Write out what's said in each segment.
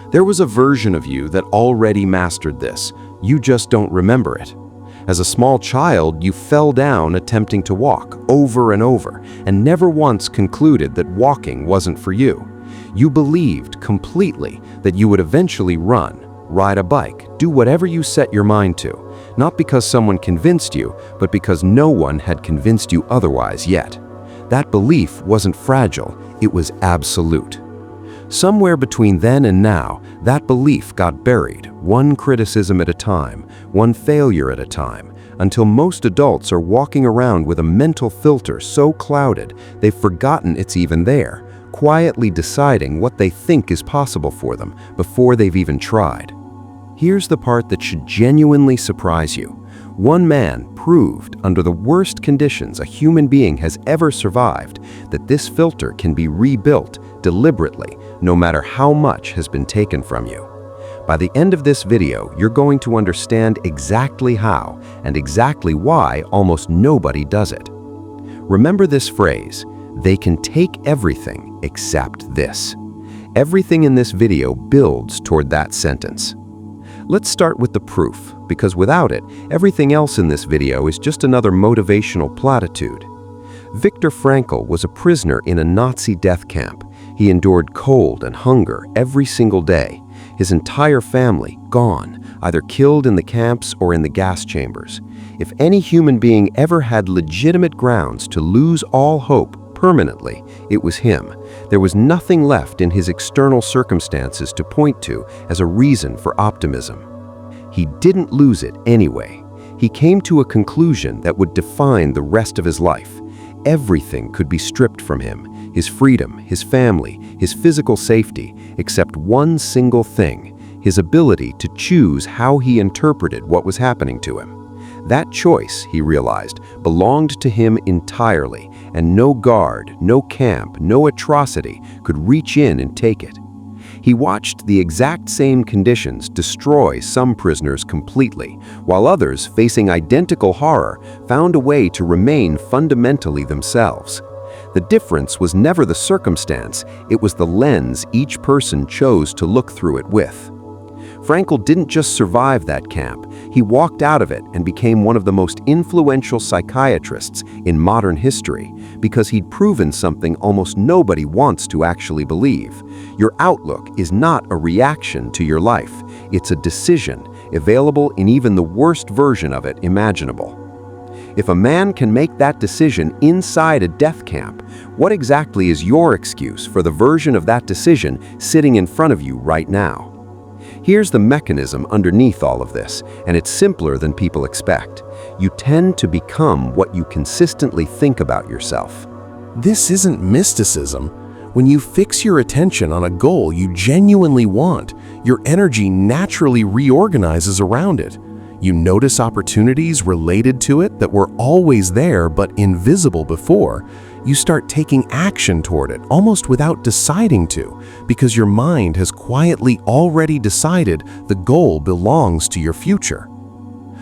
There was a version of you that already mastered this. You just don't remember it. As a small child, you fell down attempting to walk over and over and never once concluded that walking wasn't for you. You believed completely that you would eventually run, ride a bike, do whatever you set your mind to, not because someone convinced you, but because no one had convinced you otherwise yet. That belief wasn't fragile, it was absolute. Somewhere between then and now, that belief got buried, one criticism at a time, one failure at a time, until most adults are walking around with a mental filter so clouded they've forgotten it's even there, quietly deciding what they think is possible for them before they've even tried. Here's the part that should genuinely surprise you. One man proved, under the worst conditions a human being has ever survived, that this filter can be rebuilt deliberately, no matter how much has been taken from you. By the end of this video, you're going to understand exactly how and exactly why almost nobody does it. Remember this phrase, they can take everything except this. Everything in this video builds toward that sentence. Let's start with the proof, because without it, everything else in this video is just another motivational platitude. Viktor Frankl was a prisoner in a Nazi death camp. He endured cold and hunger every single day. His entire family gone, either killed in the camps or in the gas chambers. If any human being ever had legitimate grounds to lose all hope permanently, it was him. There was nothing left in his external circumstances to point to as a reason for optimism. He didn't lose it anyway. He came to a conclusion that would define the rest of his life. Everything could be stripped from him, his freedom, his family, his physical safety, except one single thing, his ability to choose how he interpreted what was happening to him. That choice, he realized, belonged to him entirely, and no guard, no camp, no atrocity could reach in and take it. He watched the exact same conditions destroy some prisoners completely, while others, facing identical horror, found a way to remain fundamentally themselves. The difference was never the circumstance, it was the lens each person chose to look through it with. Frankl didn't just survive that camp, he walked out of it and became one of the most influential psychiatrists in modern history because he'd proven something almost nobody wants to actually believe. Your outlook is not a reaction to your life, it's a decision, available in even the worst version of it imaginable. If a man can make that decision inside a death camp, what exactly is your excuse for the version of that decision sitting in front of you right now? Here's the mechanism underneath all of this, and it's simpler than people expect. You tend to become what you consistently think about yourself. This isn't mysticism. When you fix your attention on a goal you genuinely want, your energy naturally reorganizes around it. You notice opportunities related to it that were always there but invisible before. You start taking action toward it almost without deciding to, because your mind has quietly already decided the goal belongs to your future.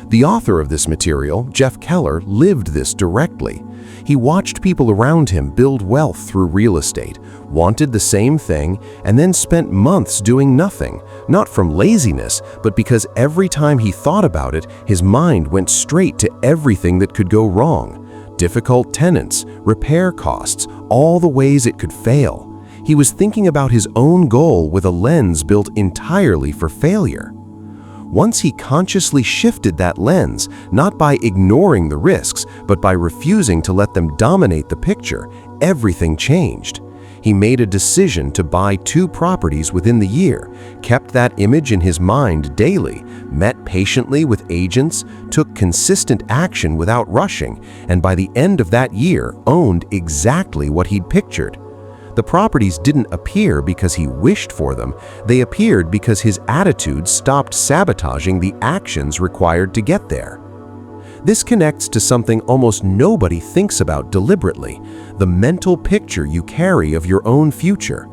The author of this material, Keller, lived this directly. He watched people around him build wealth through real estate, wanted the same thing, and then spent months doing nothing, not from laziness, but because every time he thought about it, his mind went straight to everything that could go wrong. Difficult tenants, repair costs, all the ways it could fail. He was thinking about his own goal with a lens built entirely for failure. Once he consciously shifted that lens, not by ignoring the risks, but by refusing to let them dominate the picture, everything changed. He made a decision to buy 2 properties within the year, kept that image in his mind daily, met patiently with agents, took consistent action without rushing, and by the end of that year owned exactly what he'd pictured. The properties didn't appear because he wished for them, they appeared because his attitude stopped sabotaging the actions required to get there. This connects to something almost nobody thinks about deliberately, the mental picture you carry of your own future.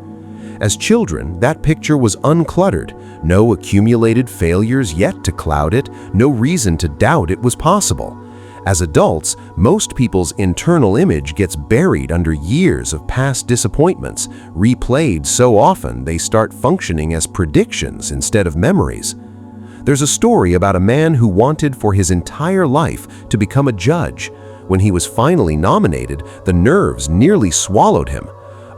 As children, that picture was uncluttered, no accumulated failures yet to cloud it, no reason to doubt it was possible. As adults, most people's internal image gets buried under years of past disappointments, replayed so often they start functioning as predictions instead of memories. There's a story about a man who wanted for his entire life to become a judge. When he was finally nominated, the nerves nearly swallowed him.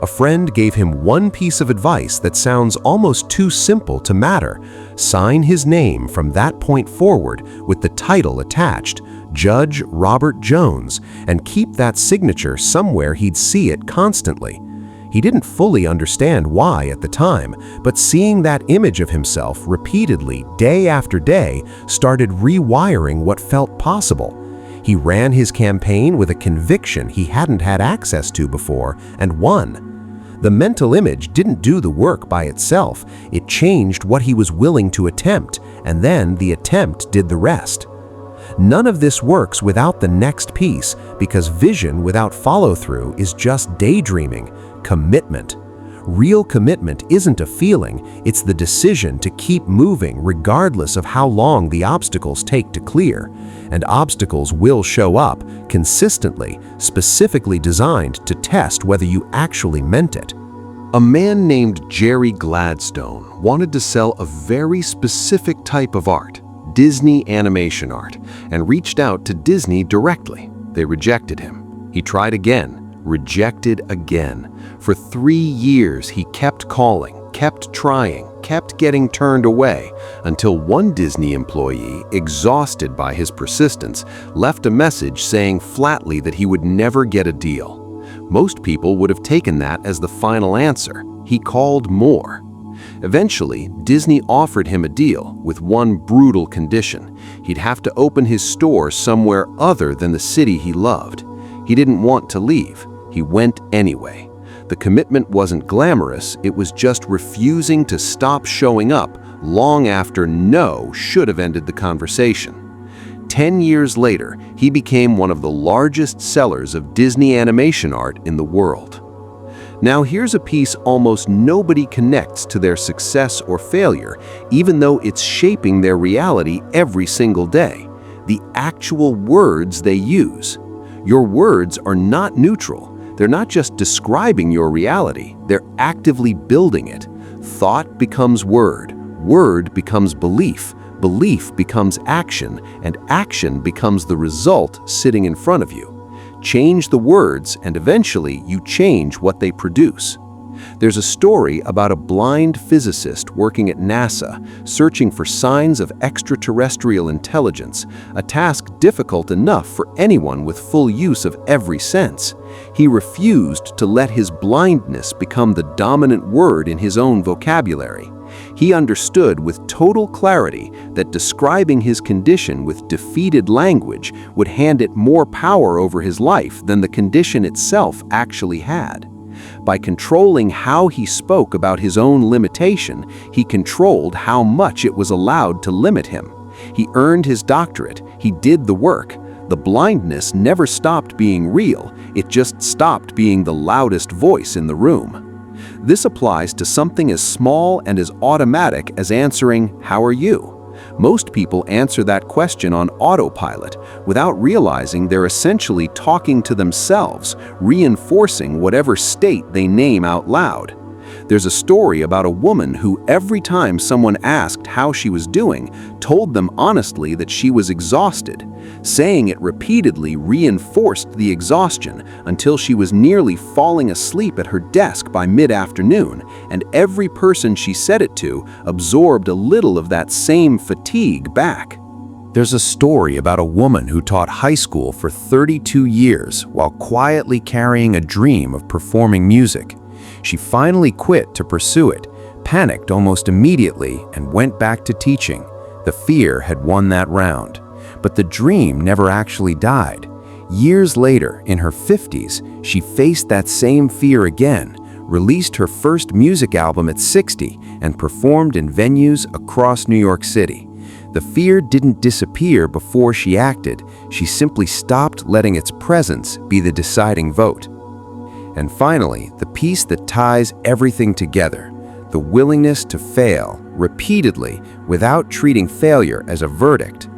A friend gave him one piece of advice that sounds almost too simple to matter. Sign his name from that point forward with the title attached, Judge Robert Jones, and keep that signature somewhere he'd see it constantly. He didn't fully understand why at the time, but seeing that image of himself repeatedly, day after day, started rewiring what felt possible. He ran his campaign with a conviction he hadn't had access to before and won. The mental image didn't do the work by itself. It changed what he was willing to attempt, and then the attempt did the rest. None of this works without the next piece, because vision without follow-through is just daydreaming, commitment. Real commitment isn't a feeling, it's the decision to keep moving regardless of how long the obstacles take to clear. And obstacles will show up, consistently, specifically designed to test whether you actually meant it. A man named Jerry Gladstone wanted to sell a very specific type of art, Disney animation art, and reached out to Disney directly. They rejected him. He tried again. Rejected again. For 3 years, he kept calling, kept trying, kept getting turned away, until one Disney employee, exhausted by his persistence, left a message saying flatly that he would never get a deal. Most people would have taken that as the final answer. He called more. Eventually, Disney offered him a deal with one brutal condition. He'd have to open his store somewhere other than the city he loved. He didn't want to leave. He went anyway. The commitment wasn't glamorous, it was just refusing to stop showing up long after no should have ended the conversation. 10 years later, he became one of the largest sellers of Disney animation art in the world. Now here's a piece almost nobody connects to their success or failure, even though it's shaping their reality every single day: the actual words they use. Your words are not neutral. They're not just describing your reality, they're actively building it. Thought becomes word, word becomes belief, belief becomes action, and action becomes the result sitting in front of you. Change the words, and eventually you change what they produce. There's a story about a blind physicist working at NASA, searching for signs of extraterrestrial intelligence, a task difficult enough for anyone with full use of every sense. He refused to let his blindness become the dominant word in his own vocabulary. He understood with total clarity that describing his condition with defeated language would hand it more power over his life than the condition itself actually had. By controlling how he spoke about his own limitation, he controlled how much it was allowed to limit him. He earned his doctorate, he did the work. The blindness never stopped being real, it just stopped being the loudest voice in the room. This applies to something as small and as automatic as answering, "How are you?" Most people answer that question on autopilot without realizing they're essentially talking to themselves, reinforcing whatever state they name out loud. There's a story about a woman who, every time someone asked how she was doing, told them honestly that she was exhausted. Saying it repeatedly reinforced the exhaustion until she was nearly falling asleep at her desk by mid-afternoon, and every person she said it to absorbed a little of that same fatigue back. There's a story about a woman who taught high school for 32 years while quietly carrying a dream of performing music. She finally quit to pursue it, panicked almost immediately, and went back to teaching. The fear had won that round. But the dream never actually died. Years later, in her 50s, she faced that same fear again, released her first music album at 60, and performed in venues across New York City. The fear didn't disappear before she acted. She simply stopped letting its presence be the deciding vote. And finally, the piece that ties everything together, the willingness to fail repeatedly without treating failure as a verdict.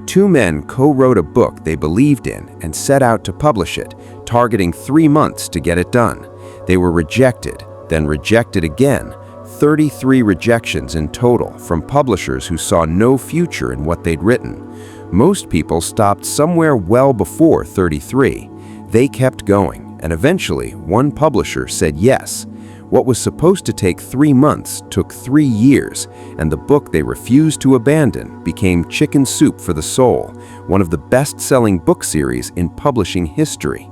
Two men co-wrote a book they believed in and set out to publish it, targeting 3 months to get it done. They were rejected, then rejected again, 33 rejections in total from publishers who saw no future in what they'd written. Most people stopped somewhere well before 33. They kept going, and eventually one publisher said yes. What was supposed to take 3 months took 3 years, and the book they refused to abandon became Chicken Soup for the Soul, one of the best-selling book series in publishing history.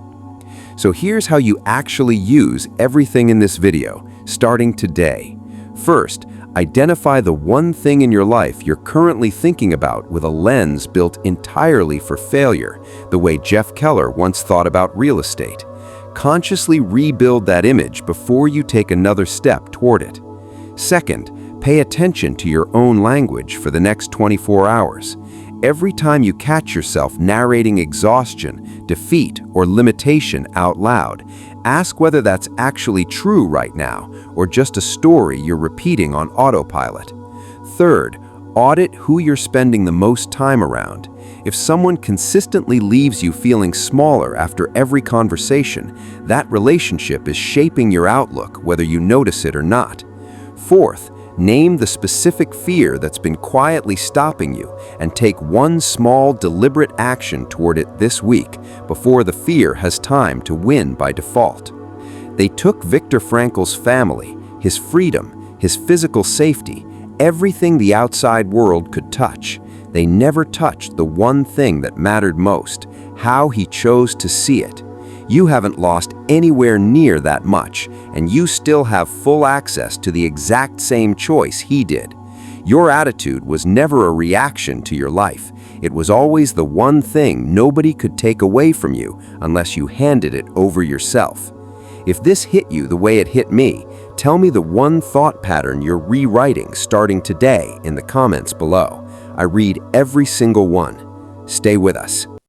So here's how you actually use everything in this video, starting today. First, identify the one thing in your life you're currently thinking about with a lens built entirely for failure, the way Jeff Keller once thought about real estate. Consciously rebuild that image before you take another step toward it. Second, pay attention to your own language for the next 24 hours. Every time you catch yourself narrating exhaustion, defeat, or limitation out loud, ask whether that's actually true right now or just a story you're repeating on autopilot. Third, audit who you're spending the most time around. If someone consistently leaves you feeling smaller after every conversation, that relationship is shaping your outlook whether you notice it or not. Fourth, name the specific fear that's been quietly stopping you and take one small, deliberate action toward it this week before the fear has time to win by default. They took Viktor Frankl's family, his freedom, his physical safety, everything the outside world could touch. They never touched the one thing that mattered most, how he chose to see it. You haven't lost anywhere near that much, and you still have full access to the exact same choice he did. Your attitude was never a reaction to your life. It was always the one thing nobody could take away from you unless you handed it over yourself. If this hit you the way it hit me, tell me the one thought pattern you're rewriting starting today in the comments below. I read every single one. Stay with us.